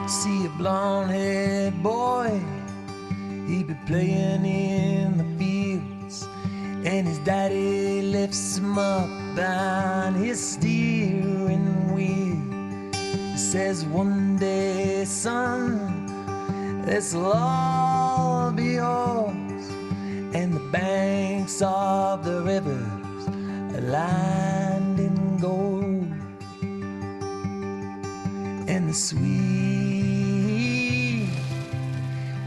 See a blonde-haired boy, he be playing in the fields, and his daddy lifts him up on his steering wheel. He says, one day, son, this'll all be yours, and the banks of the rivers are lined in gold, and the sweet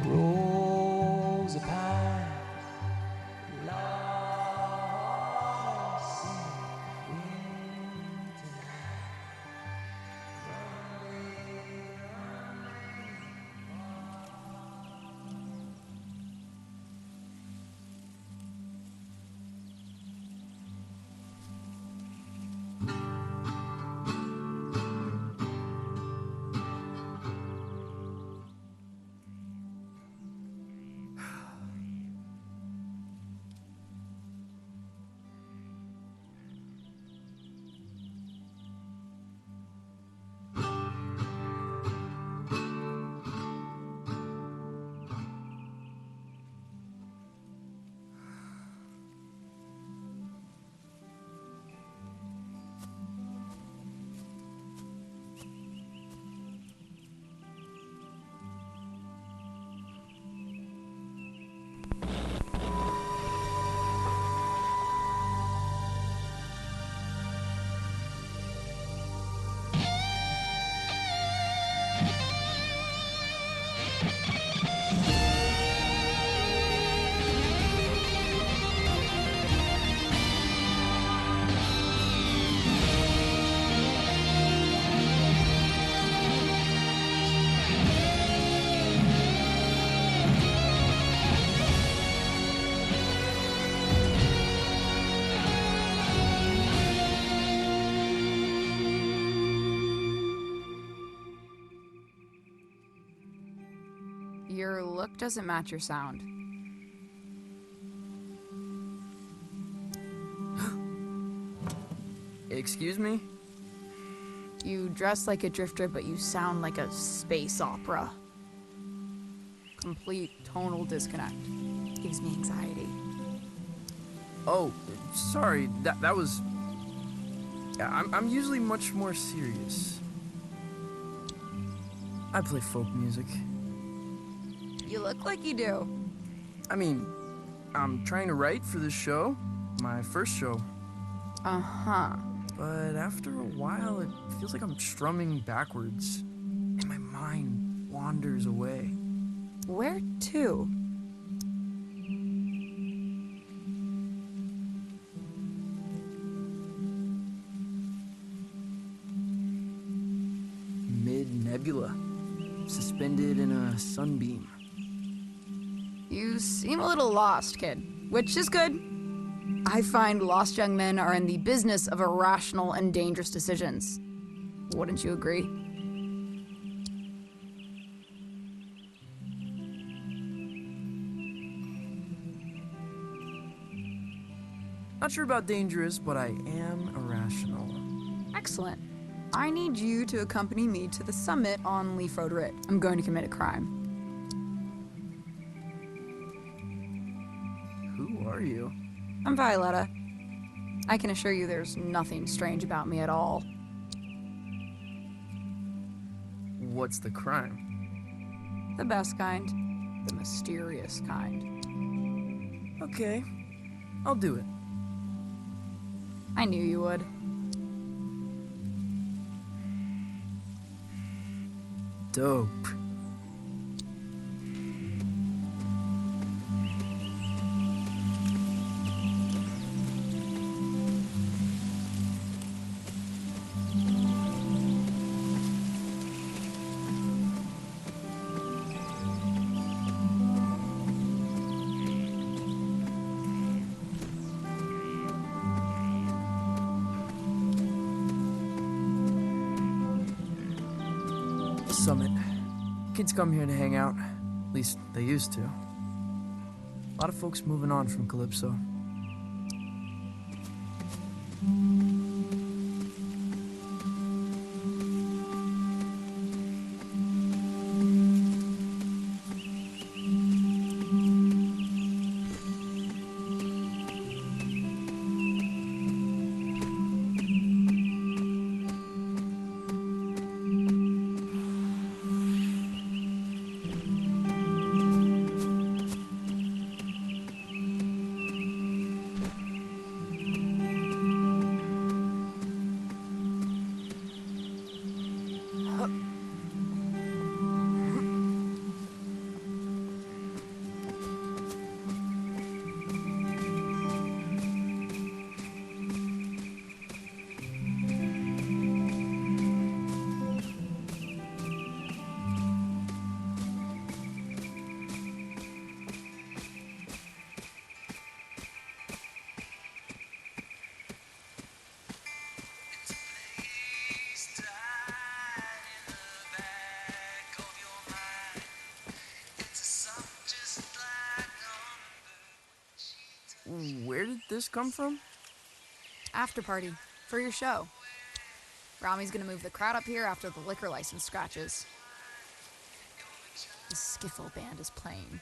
rose of pine lost in the winter Your look doesn't match your sound. Excuse me? You dress like a drifter, but you sound like a space opera. Complete tonal disconnect. Gives me anxiety. Oh, sorry, that was... I'm usually much more serious. I play folk music. You look like you do. I mean, I'm trying to write for this show, my first show. Uh-huh. But after a while, it feels like I'm strumming backwards, and my mind wanders away. Where to? Mid-nebula, suspended in a sunbeam. You seem a little lost, kid, which is good. I find lost young men are in the business of irrational and dangerous decisions. Wouldn't you agree? Not sure about dangerous, but I am irrational. Excellent. I need you to accompany me to the summit on Leaf Road Ridge. I'm going to commit a crime. Who are you? I'm Violetta. I can assure you there's nothing strange about me at all. What's the crime? The best kind. The mysterious kind. Okay, I'll do it. I knew you would. Dope. Summit. Kids come here to hang out. At least they used to. A lot of folks moving on from Calypso. this come from? After party. For your show. Rami's gonna move the crowd up here after the liquor license scratches. The skiffle band is playing.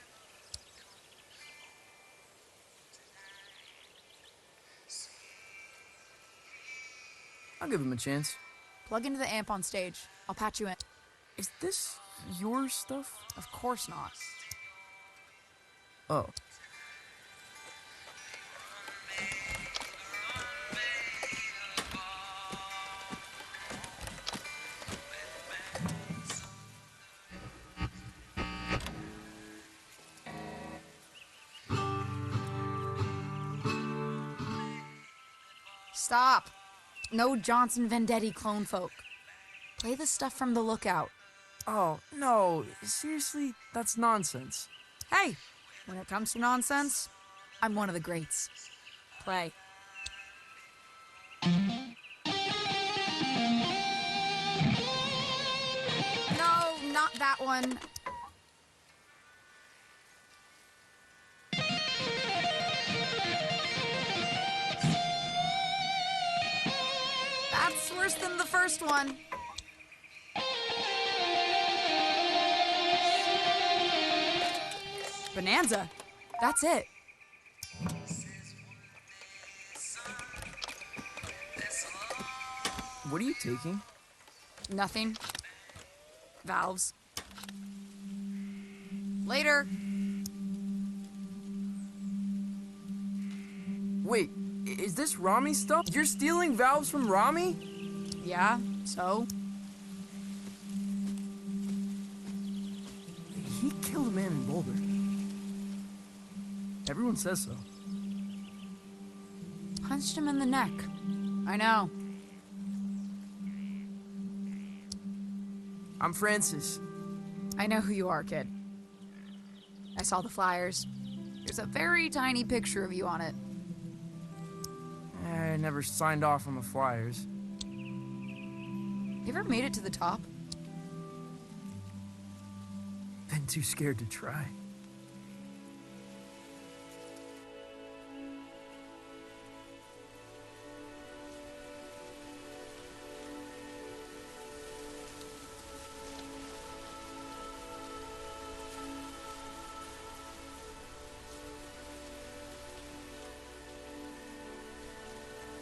I'll give him a chance. Plug into the amp on stage. I'll patch you in. Is this your stuff? Of course not. Oh. Stop. No Johnson Vendetti clone folk. Play the stuff from The Lookout. Oh, no. Seriously? That's nonsense. Hey, when it comes to nonsense, I'm one of the greats. Play. No, not that one. That's worse than the first one. Bonanza. That's it. What are you taking? Nothing. Valves. Later. Wait, is this Rami stuff? You're stealing valves from Rami? Yeah, so? He killed a man in Boulder. Everyone says so. Punched him in the neck. I know. I'm Francis. I know who you are, kid. I saw the flyers. There's a very tiny picture of you on it. I never signed off on the flyers. You ever made it to the top? Been too scared to try.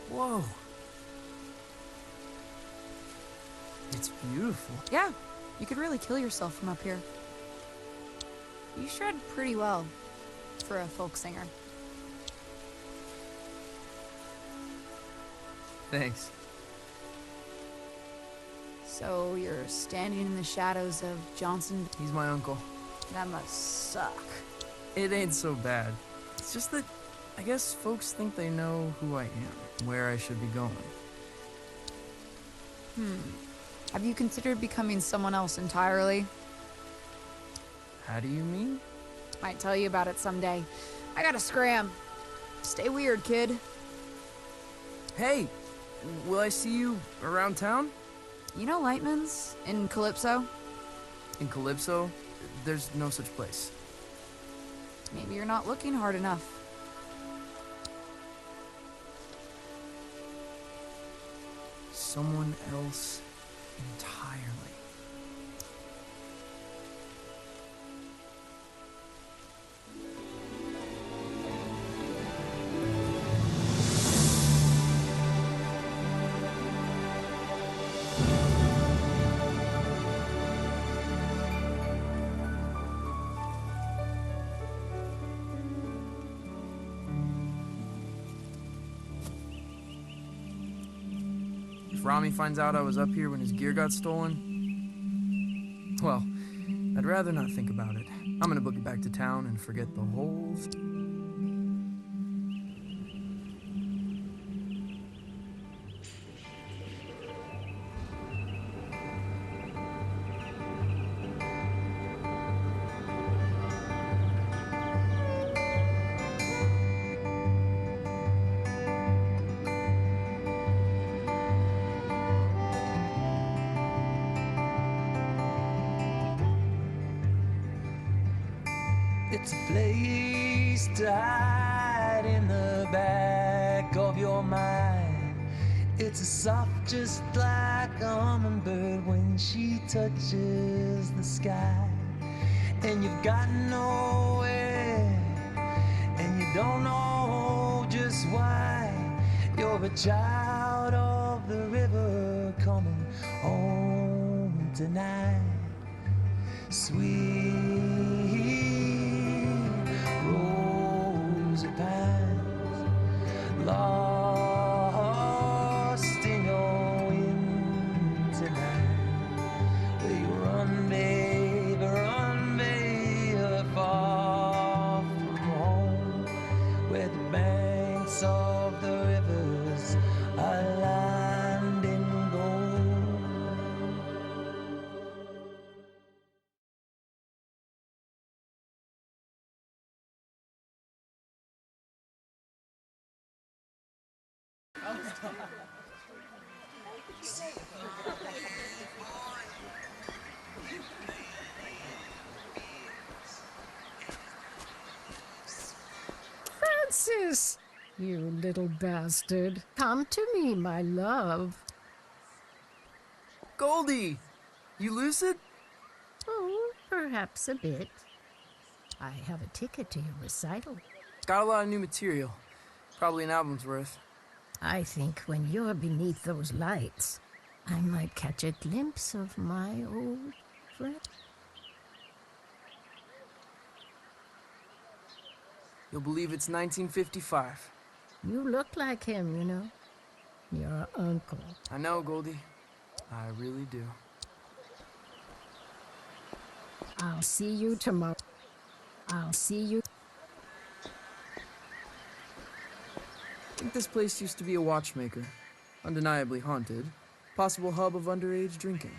Whoa. It's beautiful. Yeah, you could really kill yourself from up here. You shred pretty well for a folk singer. Thanks. So you're standing in the shadows of Johnson. He's my uncle. That must suck. It ain't so bad. It's just that I guess folks think they know who I am, where I should be going. Have you considered becoming someone else entirely? How do you mean? Might tell you about it someday. I gotta scram. Stay weird, kid. Hey, will I see you around town? You know Lightman's in Calypso? In Calypso? There's no such place. Maybe you're not looking hard enough. Someone else entirely. If Rami finds out I was up here when his gear got stolen, well, I'd rather not think about it. I'm gonna book it back to town and forget the whole It's a place to hide in the back of your mind. It's soft just like a hummingbird when she touches the sky. And you've got nowhere, and you don't know just why. You're a child of the river coming home tonight. Sweet rose of pines, lost in your winter night. Where you run, babe, far from home, where the banks of the rivers are lined in gold. Francis, you little bastard. Come to me, my love. Goldie! You lucid? Oh, perhaps a bit. I have a ticket to your recital. Got a lot of new material. Probably an album's worth. I think when you're beneath those lights, I might catch a glimpse of my old friend. You'll believe it's 1955. You look like him, you know. Your uncle. I know, Goldie. I really do. I'll see you tomorrow. I'll see you. I think this place used to be a watchmaker. Undeniably haunted. Possible hub of underage drinking.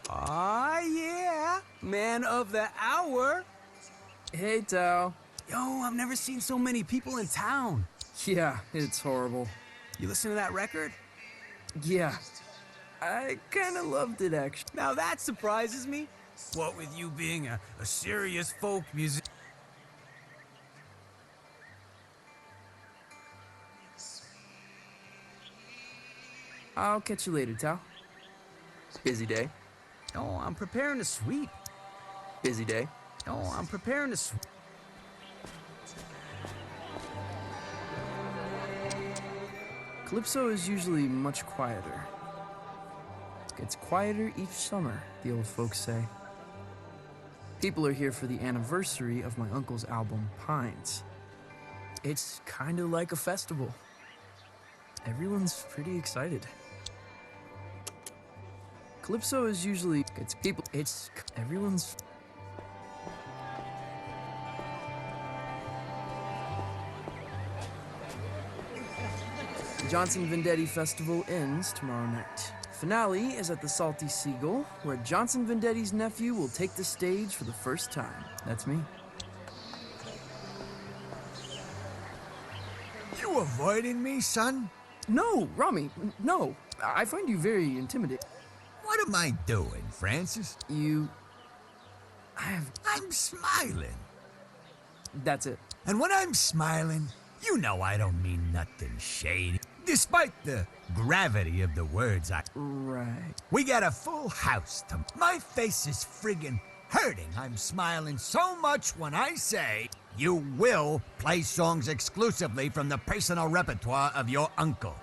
Ah, yeah. Man of the hour. Hey, Tao. Yo, I've never seen so many people in town. Yeah, it's horrible. You listen to that record? Yeah. I kinda loved it, actually. Now that surprises me. What with you being a serious folk musician. I'll catch you later, Tao. Busy day. Oh, I'm preparing to sweep. Busy day. Oh, I'm preparing to sweep. Calypso is usually much quieter. It gets quieter each summer, the old folks say. People are here for the anniversary of my uncle's album, Pines. It's kind of like a festival. Everyone's pretty excited. Calypso is usually everyone's. The Johnson Vendetti Festival ends tomorrow night. Finale is at the Salty Seagull, where Johnson Vendetti's nephew will take the stage for the first time. That's me. You avoiding me, son? No, Rami, no. I find you very intimidating. What am I doing, Francis? I'm smiling. That's it. And when I'm smiling, you know I don't mean nothing shady. Despite the gravity of the words Right. We got a full house to... My face is friggin' hurting. I'm smiling so much when I say you will play songs exclusively from the personal repertoire of your uncle.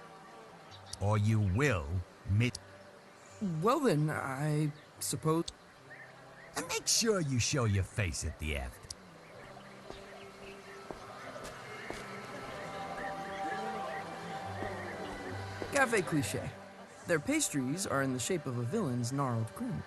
Or you will meet... Well then, I suppose... And make sure you show your face at the after. Cafe cliché. Their pastries are in the shape of a villain's gnarled grin.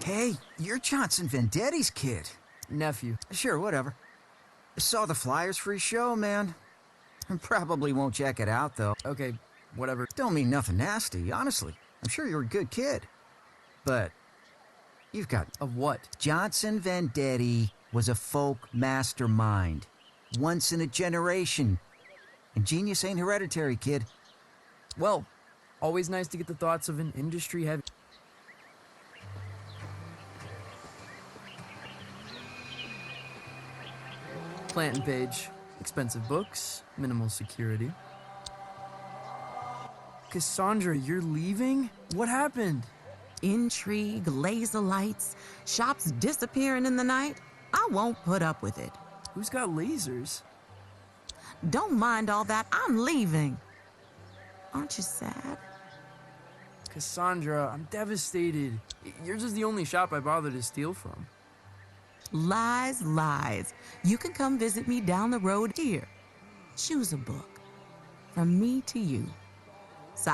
Hey, you're Johnson Vendetti's kid. Nephew. Sure, whatever. Saw the flyers for his show, man. Probably won't check it out, though. Okay, whatever. Don't mean nothing nasty, honestly. I'm sure you're a good kid. But you've got Of what? Johnson Vendetti was a folk mastermind. Once in a generation. And genius ain't hereditary, kid. Well, always nice to get the thoughts of an industry heavy. Planting page. Expensive books, minimal security. Cassandra, you're leaving? What happened? Intrigue, laser lights, shops disappearing in the night. I won't put up with it. Who's got lasers? Don't mind all that. I'm leaving. Aren't you sad? Cassandra, I'm devastated. Yours is the only shop I bother to steal from. Lies, lies. You can come visit me down the road here. Choose a book. From me to you. Si-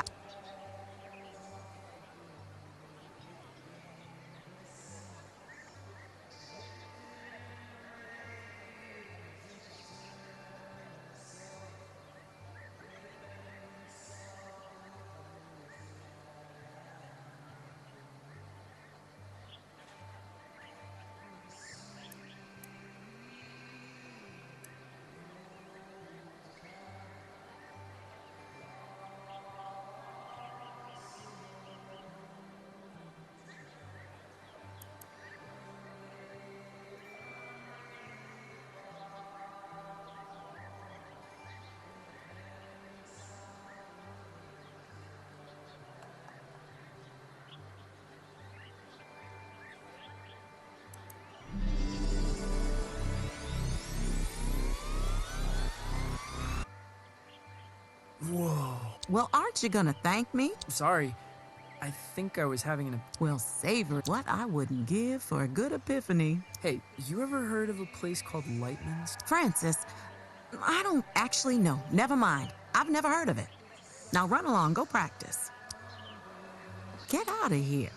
Whoa. Well, aren't you gonna thank me? Sorry. I think I was having an. Well, savor what I wouldn't give for a good epiphany. Hey, you ever heard of a place called Lightman's? Francis, I don't actually know. Never mind. I've never heard of it. Now run along, go practice. Get out of here.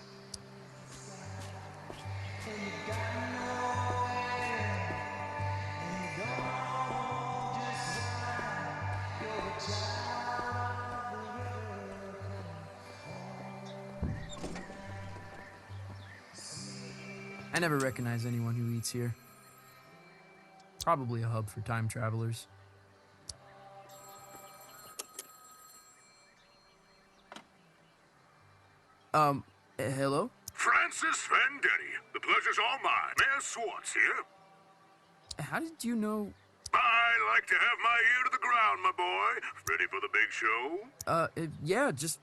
I never recognize anyone who eats here. Probably a hub for time travelers. Hello? Francis Vendetti. The pleasure's all mine. Mayor Swartz here. How did you know? I like to have my ear to the ground, my boy. Ready for the big show? Yeah, just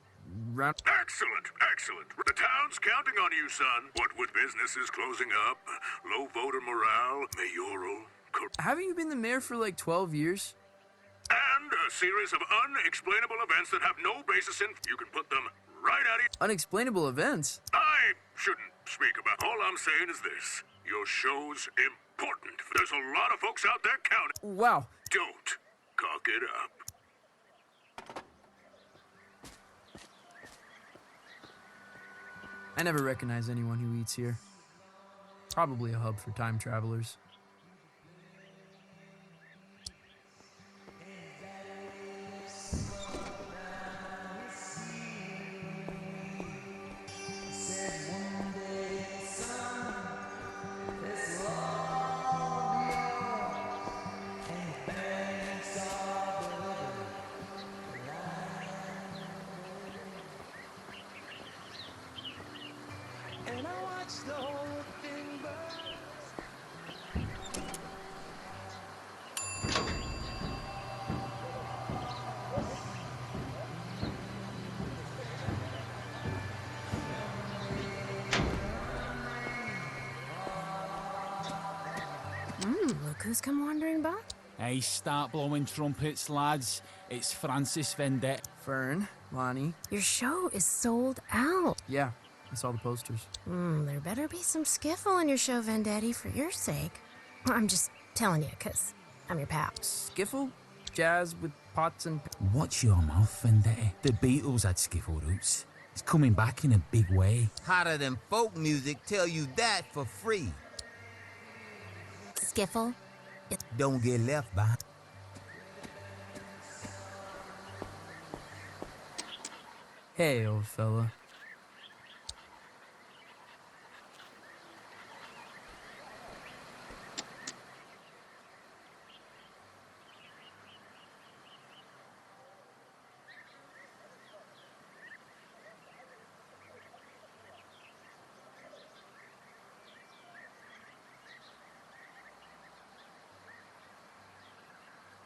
round. Excellent, excellent. The town's counting on you, son. What with businesses closing up, low voter morale, mayoral, Haven't you been the mayor for like 12 years? and a series of unexplainable events that have no basis in. You can put them right out of your. Unexplainable events? I shouldn't speak about. All I'm saying is this: your show's important. There's a lot of folks out there counting. Wow. Don't cock it up. I never recognize anyone who eats here. Probably a hub for time travelers. And I watched the whole thing burn. Look who's come wandering by. Hey, start blowing trumpets, lads. It's Francis Vendetti. Fern, Lonnie. Your show is sold out. Yeah, I saw the posters. There better be some skiffle in your show, Vendetti, for your sake. I'm just telling you, 'cause I'm your pal. Skiffle? Jazz with pots and... Watch your mouth, Vendetti. The Beatles had skiffle roots. It's coming back in a big way. Hotter than folk music, tell you that for free. Skiffle? Don't get left behind. Hey, old fella.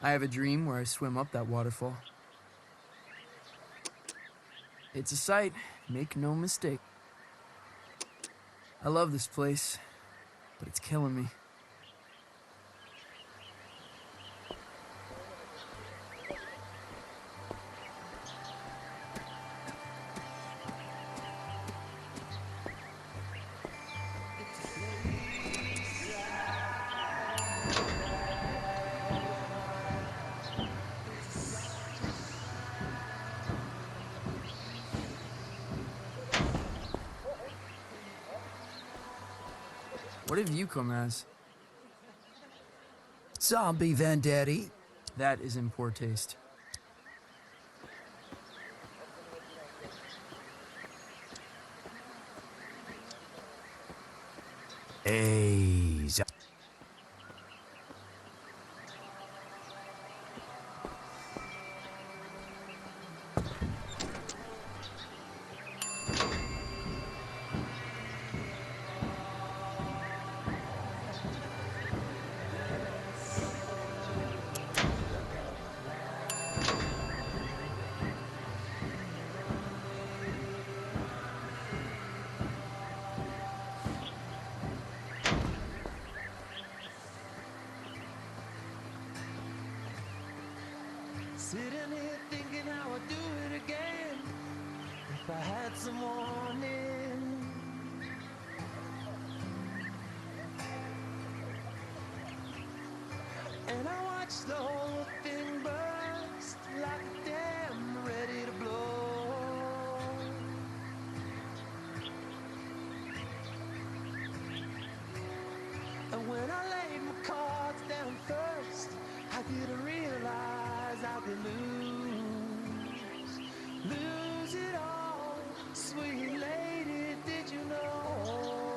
I have a dream where I swim up that waterfall. It's a sight, make no mistake. I love this place, but it's killing me. What have you come as? Zombie Vendetti. That is in poor taste. Hey, Sitting here thinking how I'd do it again if I had some warning. And I watched the whole thing burst like a dam ready to blow. And when I laid my cards down first, I didn't realize I could lose it all. Sweet lady, did you know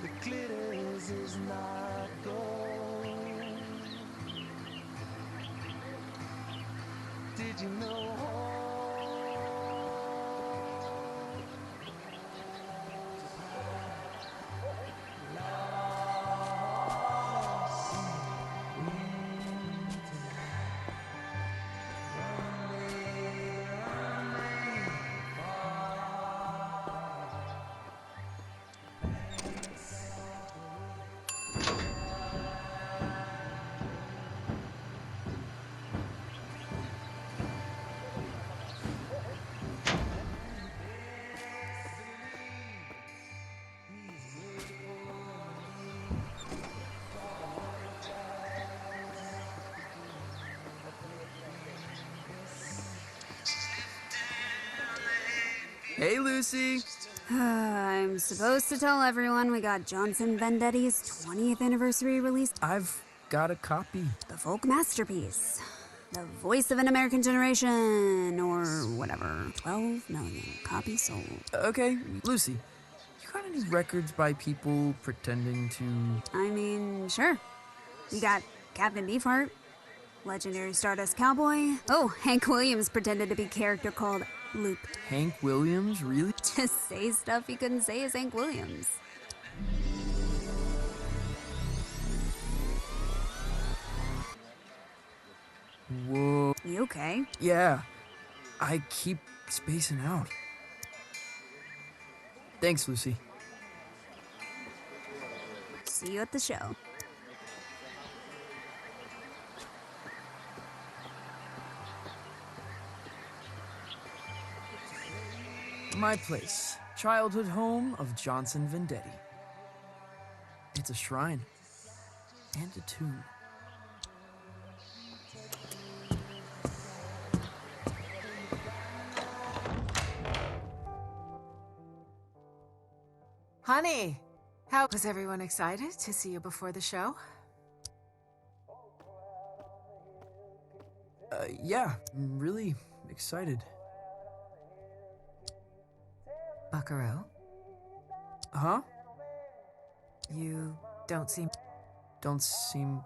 the glitters is not gold? Did you know? Hey, Lucy! I'm supposed to tell everyone we got Johnson Vendetti's 20th anniversary release. I've got a copy. The folk masterpiece. The voice of an American generation, or whatever. 12 million copies sold. Okay, Lucy, you got any records by people pretending to... I mean, sure. You got Captain Beefheart, legendary Stardust Cowboy. Oh, Hank Williams pretended to be a character called Luke. Hank Williams, really? Just say stuff he couldn't say as Hank Williams. Whoa. You okay? Yeah, I keep spacing out. Thanks, Lucy. See you at the show. My place, childhood home of Johnson Vendetti. It's a shrine and a tomb. Honey, how was everyone excited to see you before the show? Yeah, I'm really excited. Buckaroo? Huh? You don't seem... Don't seem...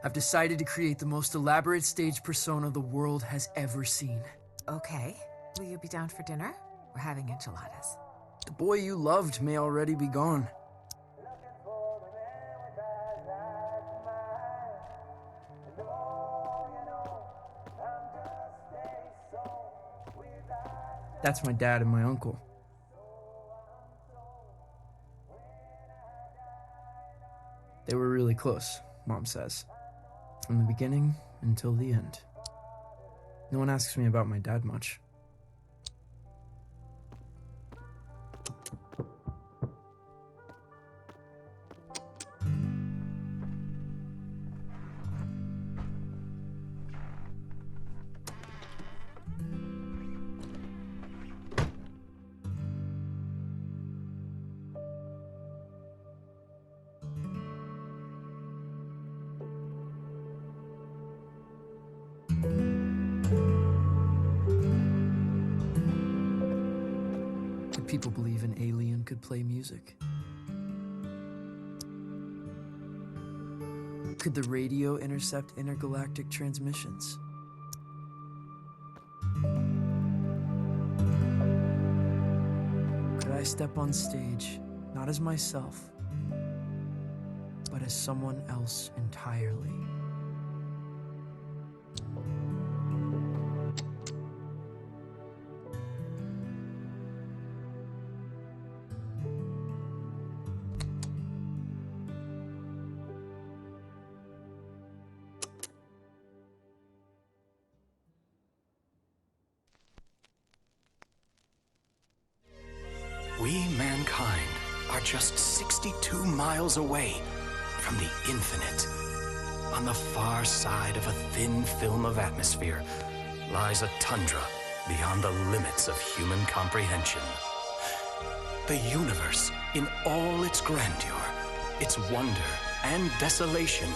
I've decided to create the most elaborate stage persona the world has ever seen. Okay. Will you be down for dinner? We're having enchiladas. The boy you loved may already be gone. That's my dad and my uncle. They were really close, Mom says. From the beginning until the end. No one asks me about my dad much. Did people believe an alien could play music? Could the radio intercept intergalactic transmissions? Could I step on stage, not as myself, but as someone else entirely? We, mankind, are just 62 miles away from the infinite. On the far side of a thin film of atmosphere lies a tundra beyond the limits of human comprehension. The universe, in all its grandeur, its wonder and desolation,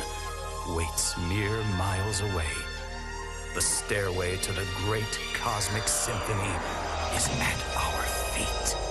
waits mere miles away. The stairway to the great cosmic symphony is at our feet.